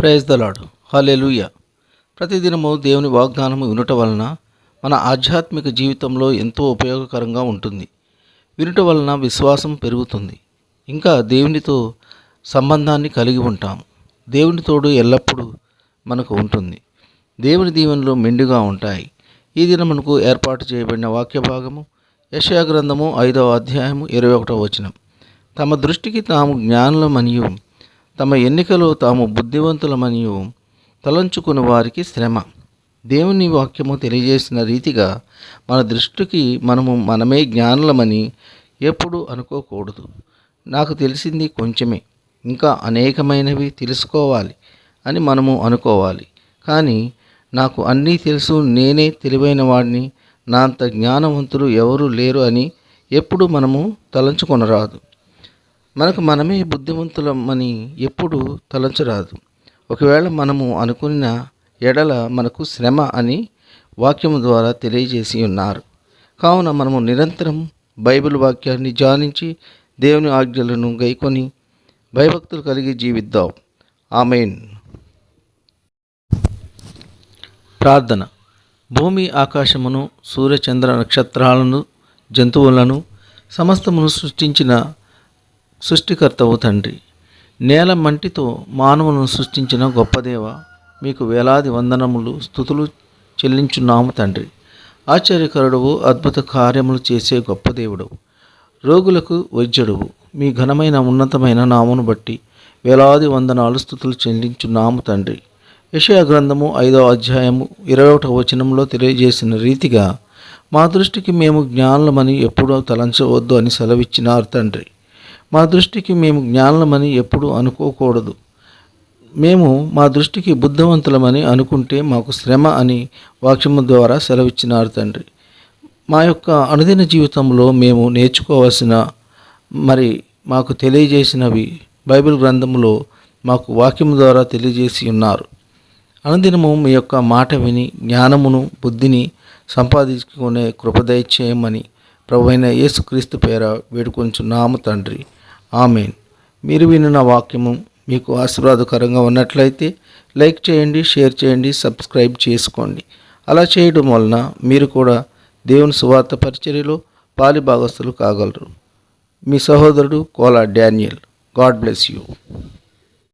Praise the lord. హల్లెలూయా. ప్రతిదినము దేవుని వాగ్దానము వినుట వలన మన ఆధ్యాత్మిక జీవితంలో ఎంతో ఉపయోగకరంగా ఉంటుంది. వినుట వలన విశ్వాసం పెరుగుతుంది. ఇంకా దేవునితో సంబంధాన్ని కలిగి ఉంటాము. దేవుని తోడు ఎల్లప్పుడూ మనకు ఉంటుంది. దేవుని దీవెనలు మెండుగా ఉంటాయి. ఈ దినమునకు ఏర్పాటు చేయబడిన వాక్య భాగము యెషయా గ్రంథము 5వ అధ్యాయము 21వ వచనం. తమ దృష్టికి తాము జ్ఞానులమనియు తమ ఎన్నికలో తాము బుద్ధివంతులమనియు తలంచుకుని వారికి శ్రమ. దేవుని వాక్యము తెలియజేసిన రీతిగా మన దృష్టికి మనమే జ్ఞానులమని ఎప్పుడు అనుకోకూడదు. నాకు తెలిసింది కొంచెమే, ఇంకా అనేకమైనవి తెలుసుకోవాలి అని మనము అనుకోవాలి. కానీ నాకు అన్నీ తెలుసు, నేనే తెలివైన వాడిని, నా అంత జ్ఞానవంతులు ఎవరూ లేరు అని ఎప్పుడు మనము తలంచుకొనరాదు. మనకు మనమే బుద్ధిమంతులమని ఎప్పుడు తలంచరాదు. ఒకవేళ మనము అనుకున్న ఎడల మనకు శ్రమ అని వాక్యము ద్వారా తెలియజేసి ఉన్నారు. కావున మనము నిరంతరం బైబిల్ వాక్యాన్ని ధ్యానించి దేవుని ఆజ్ఞలను గైకొని భయభక్తులు కలిగి జీవిద్దాం. ఆమేన్. ప్రార్థన. భూమి ఆకాశమును, సూర్యచంద్ర నక్షత్రాలను, జంతువులను సమస్తమును సృష్టించిన సృష్టికర్తవు తండ్రి, నేల మంటితో మానవులను సృష్టించిన గొప్ప దేవ, మీకు వేలాది వందనములు స్తుతులు చెల్లించున్నాము తండ్రి. ఆశ్చర్యకరుడవు, అద్భుత కార్యములు చేసే గొప్ప దేవుడవు, రోగులకు వైద్యుడవు. మీ ఘనమైన ఉన్నతమైన నామమును బట్టి వేలాది వందనాలు స్తుతులు చెల్లించున్నాము తండ్రి. యెషయా గ్రంథము 5వ అధ్యాయము 21వ వచనంలో తెలియజేసిన రీతిగా మా దృష్టికి మేము జ్ఞానులమని ఎప్పుడూ తలంచవద్దు అని సెలవిచ్చినారు తండ్రి. మా దృష్టికి మేము జ్ఞానులమని ఎప్పుడూ అనుకోకూడదు. మేము మా దృష్టికి బుద్ధివంతులమని అనుకుంటే మాకు శ్రమ అని వాక్యము ద్వారా సెలవిచ్చినారు తండ్రి. మా యొక్క అనుదిన జీవితంలో మేము నేర్చుకోవాల్సిన మాకు తెలియజేసినవి బైబిల్ గ్రంథంలో మాకు వాక్యము ద్వారా తెలియజేసి ఉన్నారు. అనుదినము మీ యొక్క మాట విని జ్ఞానమును బుద్ధిని సంపాదించుకునే కృప దయచేయమని ప్రభువైన యేసుక్రీస్తు పేర వేడుకొంచున్నాము తండ్రి. ఆమేన్. మీరు విన్న వాక్యము మీకు ఆశీర్వాదకరంగా ఉన్నట్లయితే లైక్ చేయండి, షేర్ చేయండి, సబ్స్క్రైబ్ చేసుకోండి. అలా చేయడం వలన మీరు కూడా దేవుని సువార్త పరిచర్యలో పాలిభాగస్తులు కాగలరు. మీ సహోదరుడు Kola Daniel. God bless you.